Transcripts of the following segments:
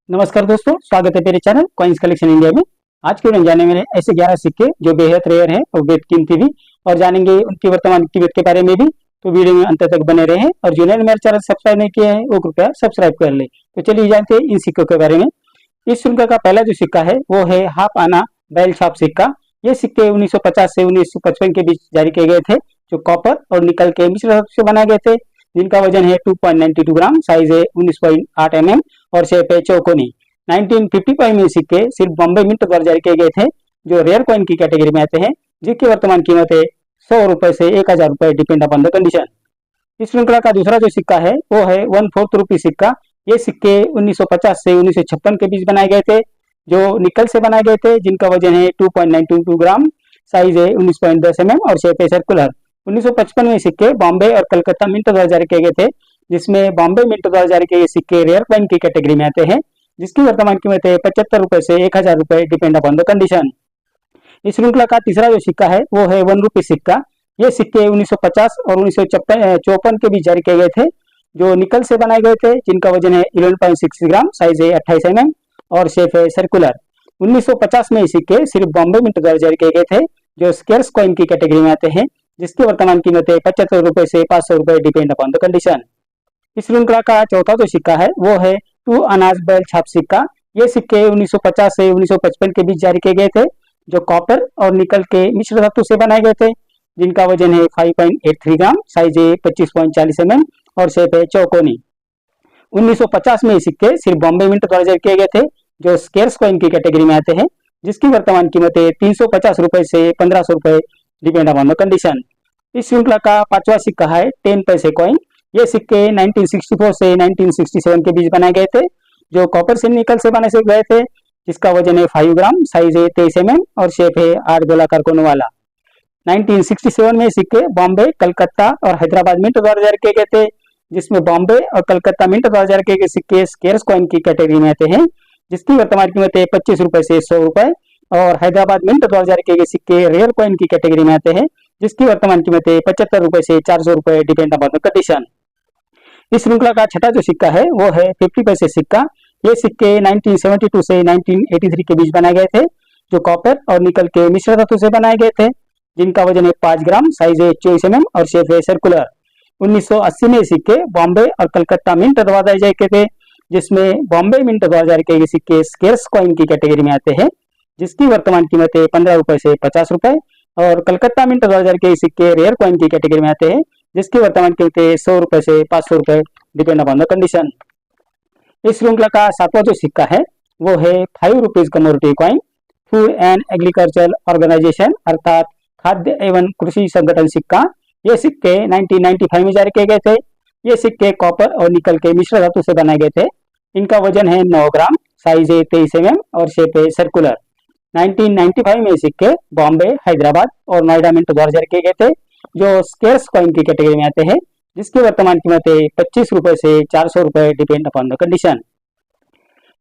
नमस्कार दोस्तों, स्वागत है मेरे चैनल कॉइन्स कलेक्शन इंडिया में। आज के वीडियो में जाने मेरे ऐसे 11 सिक्के जो बेहद रेयर हैं और बेहद कीमती भी, और जानेंगे उनकी वर्तमान कीमत के बारे में भी। तो वीडियो में अंत तक बने रहें और जिन्होंने मेरे चैनल सब्सक्राइब नहीं किया है वो कृपया सब्सक्राइब कर ले। तो चलिए जानते हैं इन सिक्कों के बारे में। इस श्रृंखला का पहला जो सिक्का है वो है हाफ आना बैल छाप सिक्का। ये सिक्के 1950 से 1955 के बीच जारी किए गए थे, जो कॉपर और निकल के मिश्र धातु से बनाए गए थे, जिनका वजन है 2.92 ग्राम, साइज है 19.8 mm और शेप है चौकोनी। 1955 में सिक्के सिर्फ बॉम्बे मिंट द्वारा जारी किए गए थे, जो रेयर कॉइन की कैटेगरी में आते हैं, जिसकी वर्तमान कीमत है 100 रुपए से 1000 रुपए, डिपेंड अपॉन द कंडीशन। इस श्रृंखला का दूसरा जो सिक्का है वो है 1/4 रुपी सिक्का। ये सिक्के 1950 से 1956 के बीच बनाए गए थे, जो निकल से बनाए गए थे, जिनका वजन है 2.92 ग्राम, साइज है 19.10 mm और शेप है सर्कुलर। 1955 में सिक्के बॉम्बे और कलकत्ता मिंट द्वारा जारी किए गए थे, जिसमें बॉम्बे मिंट द्वारा जारी किए गए सिक्के रेयर कॉइन की कैटेगरी में आते हैं, जिसकी वर्तमान कीमत है 75 रुपए से 1000 रुपए, डिपेंड अपॉन द कंडीशन। इस श्रृंखला का तीसरा जो सिक्का है वो है 1 रुपी सिक्का। ये सिक्के 1950 और 1954 के बीच जारी किए गए थे, जो निकल से बनाए गए थे, जिनका वजन है 11.6 ग्राम, साइज है 28 mm और शेप है सर्कुलर। 1950 में ये सिक्के सिर्फ बॉम्बे मिंट द्वारा जारी किए गए थे, जो स्केर्स कॉइन की कैटेगरी में आते हैं, जिसकी वर्तमान कीमत है 75 रुपए से 500 रुपए, डिपेंड अपॉन द कंडीशन। इस श्रृंखला का चौथा जो सिक्का है वो है 2 अनाज बैल छाप सिक्का। ये सिक्के 1950 से 1955 के बीच जारी किए गए थे, जो कॉपर और निकल के मिश्र धातु से बनाए गए थे, जिनका वजन है 5.83 ग्राम, साइज है 25.40 mm और शेप है चौकोनी। 1950 में ये सिक्के सिर्फ बॉम्बे मिंट द्वारा जारी किए गए थे, जो स्केर्स कॉइन की कैटेगरी में आते हैं, जिसकी वर्तमान कीमत है 350 रुपए से 1500 रुपए, डिपेंड अपॉन द कंडीशन। इस श्रृंखला का पांचवा सिक्का है 10 पैसे कॉइन। ये सिक्के 1964 से 1967 के बीच बनाए गए थे, जो कॉपर से निकल से बने से गए थे, जिसका वजन है 5 ग्राम, साइज है 23 mm और शेप है 8 गोलाकार कोनों वाला। 1967 में सिक्के बॉम्बे, कलकत्ता और हैदराबाद मिंट द्वारा जारी किए गए थे, जिसमें बॉम्बे और कलकत्ता मिंट द्वारा जारी किए गए सिक्के स्केर्स कॉइन की कैटेगरी में आते हैं, जिसकी वर्तमान कीमत है 25 रुपए से 100 रुपए, और हैदराबाद मिंट द्वारा जारी किए गए सिक्के रेयर कॉइन की कैटेगरी में आते हैं, जिसकी वर्तमान कीमत है 75 रुपए से 400 रुपए, डिपेंड अपॉन द कंडीशन। इस श्रृंखला का छठा जो सिक्का है वो है 50 पैसे सिक्का। ये सिक्के 1972 से 1983 के बीच बनाए गए थे, जो कॉपर और निकल के मिश्र धातु से बनाए गए थे, जिनका वजन है 5 ग्राम, साइज है 24 mm और शेप है सर्कुलर। 1980 में सिक्के बॉम्बे और कलकत्ता मिंट द्वारा जारी किए थे, जिसमें बॉम्बे मिंट द्वारा जारी किए गए सिक्के स्केर्स कॉइन की कैटेगरी में आते हैं, जिसकी वर्तमान कीमत है 15 रुपए से 50 रुपए, और कलकत्ता मिंट द्वारा जारी किए सिक्के रेयर कॉइन की कैटेगरी में आते हैं, जिसकी वर्तमान कीमत है 100 रुपए से 500 रुपए, डिपेंड अपॉन द कंडीशन। इस श्रृंखला का सातवां जो सिक्का है वो है 5 rupees commodity coin. Food and agriculture organization अर्थात खाद्य एवं कृषि संगठन सिक्का। ये सिक्के 1995 में जारी किए गए थे। ये सिक्के कॉपर और निकल के मिश्र धातु से बनाए गए थे। इनका वजन है 9 ग्राम, साइज है 23 mm और शेप है सर्कुलर। 1995 में सिक्के बॉम्बे, हैदराबाद और नोएडा मिंट द्वारा जारी किए गए थे, जो स्केर्स कॉइन की कैटेगरी में आते हैं, जिसकी वर्तमान कीमत है 25 रुपए से 400 रुपए, डिपेंड अपॉन द कंडीशन।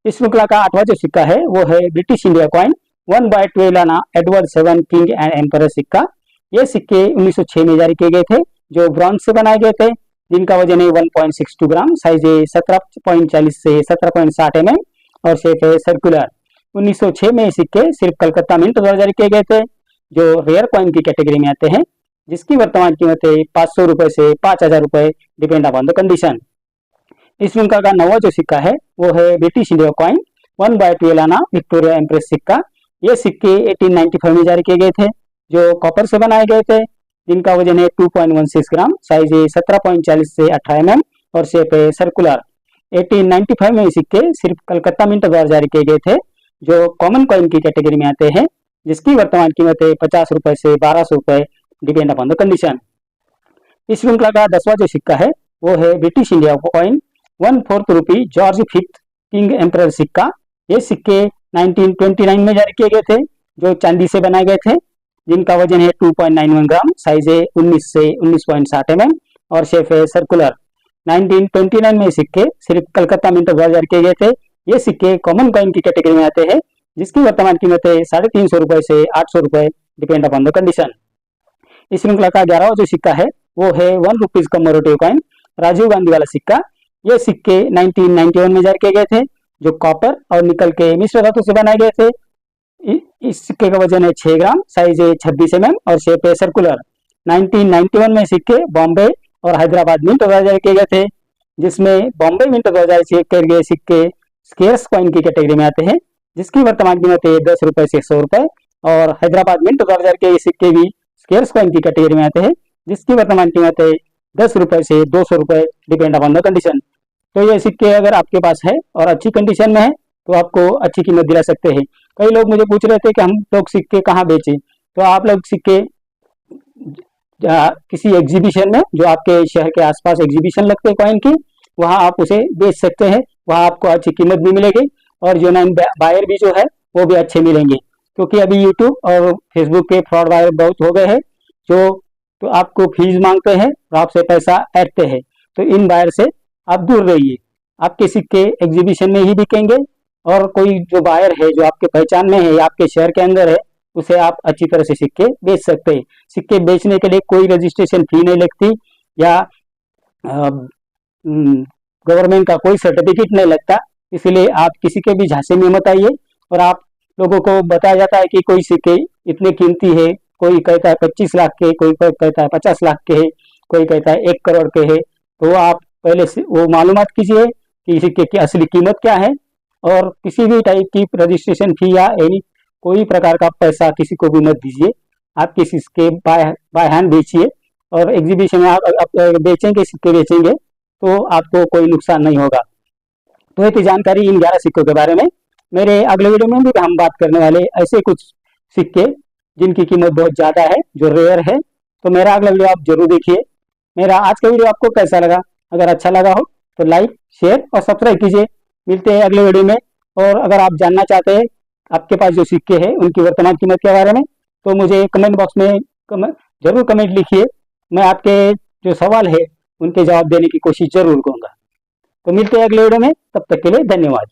इस श्रृंखला का आठवां जो सिक्का है वो है ब्रिटिश इंडिया कॉइन 1/12 आना एडवर्ड 7 किंग एंड एम्परर सिक्का। ये सिक्के 1906 में जारी किए गए थे, जो ब्रॉन्ज से बनाए गए थे, जिनका वजन है 1.62 ग्राम, साइज है 17.40 से 17.60 mm और शेप है सर्कुलर। 1906 में सिक्के सिर्फ कलकत्ता मिंट द्वारा जारी किए गए थे, जो रेयर कॉइन की कैटेगरी में आते हैं, जिसकी वर्तमान कीमत है 500 रुपए से 5000 रुपए, डिपेंड अपॉन द कंडीशन। इस श्रृंखला का नौवां जो सिक्का है वो है ब्रिटिश इंडिया कॉइन 1/12 आना विक्टोरिया एम्प्रेस सिक्का। ये सिक्के 1895 में जारी किए गए थे, जो कॉपर से बनाए गए थे, जिनका वजन है 2.16 ग्राम, साइज है 17.40 से 18 mm और शेप है सर्कुलर। 1895 में सिक्के सिर्फ कलकत्ता मिंट द्वारा जारी किए गए थे, जो कॉमन कॉइन की कैटेगरी में आते हैं, जिसकी वर्तमान कीमत है 50 रुपए से 1200 रुपए, डिपेंड अपॉन द कंडीशन। इस श्रृंखला का 10वां जो सिक्का है वो है ब्रिटिश इंडिया कॉइन 1/4 रुपी जॉर्ज 5th किंग एम्परर सिक्का। ये सिक्के 1929 में जारी किए गए थे, जो चांदी से बनाए गए थे, जिनका वजन है 2.91 ग्राम, साइज है 19 से 19.60 mm और शेप है सर्कुलर। 1929 में सिक्के सिर्फ कलकत्ता मिंट द्वारा जारी किए गए थे। ये सिक्के कॉमन कॉइन की कैटेगरी में आते हैं, जिसकी वर्तमान कीमत है 350 रुपए से 800 रुपए, डिपेंड अपॉन द कंडीशन। इस श्रृंखला का 11वां जो सिक्का है वो है 1 rupees commodity coin Rajiv Gandhi वाला सिक्का। ये सिक्के 1991 में जारी किए गए थे, जो कॉपर और निकल के मिश्र धातु से बनाए गए थे। इस सिक्के का वजन है 6 ग्राम, साइज है 26 mm और शेप है सर्कुलर। 1991 में सिक्के बॉम्बे और हैदराबाद मिंट 2000 किए गए थे, जिसमें बॉम्बे मिंट 2000 से किए गए सिक्के स्केर्स कॉइन की कैटेगरी में आते हैं, जिसकी वर्तमान कीमत है 10 रुपए से 100 रुपए, और हैदराबाद मिंट 2000 के सिक्के भी स्केर्स कॉइन की कैटेगरी में आते हैं, जिसकी वर्तमान कीमत है 10 रुपए से 200 रुपए, डिपेंड अपॉन द कंडीशन। तो ये सिक्के अगर आपके पास है और अच्छी कंडीशन में है तो आपको अच्छी कीमत दिला सकते हैं। कई लोग मुझे पूछ रहे थे कि हम लोग सिक्के कहाँ बेचें, तो आप लोग सिक्के किसी एग्जीबिशन में, जो आपके शहर के आसपास एग्जीबिशन लगते हैं कॉइन की, वहाँ आप उसे बेच सकते हैं। वहाँ आपको अच्छी कीमत भी मिलेगी और जो नॉन बायर भी जो है वो भी अच्छे मिलेंगे, क्योंकि अभी यूट्यूब और फेसबुक के फ्रॉड बायर बहुत हो गए हैं, जो तो आपको फीस मांगते हैं और आपसे पैसा ऐंठते हैं। तो इन बायर से आप दूर रहिए। आपके सिक्के एग्जीबिशन में ही बिकेंगे, और कोई जो बायर है जो आपके पहचान में है या आपके शहर के अंदर है, उसे आप अच्छी तरह से सिक्के बेच सकते हैं। सिक्के बेचने के लिए कोई रजिस्ट्रेशन फी नहीं लगती, या गवर्नमेंट का कोई सर्टिफिकेट नहीं लगता। इसलिए आप किसी के भी झांसे में मत आइए। और आप लोगों को बताया जाता है कि कोई सिक्के इतने कीमती है, कोई कहता है 25 लाख के, कोई कहता है 50 लाख के है, कोई कहता है 1 करोड़ के है। तो आप पहले से वो मालूमात कीजिए कि सिक्के की असली कीमत क्या है, और किसी भी टाइप की रजिस्ट्रेशन फी या एनी कोई प्रकार का पैसा किसी को भी मत दीजिए। आप किसी के बाय हैंड बेचिए, और एग्जीबिशन में आप बेचेंगे, सिक्के बेचेंगे तो आपको कोई नुकसान नहीं होगा। तो ये थी जानकारी इन 11 सिक्कों के बारे में। मेरे अगले वीडियो में भी हम बात करने वाले ऐसे कुछ सिक्के जिनकी कीमत बहुत ज़्यादा है, जो रेयर है। तो मेरा अगला वीडियो आप जरूर देखिए। मेरा आज का वीडियो आपको कैसा लगा? अगर अच्छा लगा हो तो लाइक, शेयर और सब्सक्राइब कीजिए। मिलते हैं अगले वीडियो में। और अगर आप जानना चाहते हैं आपके पास जो सिक्के हैं उनकी वर्तमान कीमत के बारे में, तो मुझे कमेंट बॉक्स में जरूर कमेंट लिखिए। मैं आपके जो सवाल है उनके जवाब देने की कोशिश जरूर करूंगा। तो मिलते हैं अगले वीडियो में, तब तक के लिए धन्यवाद।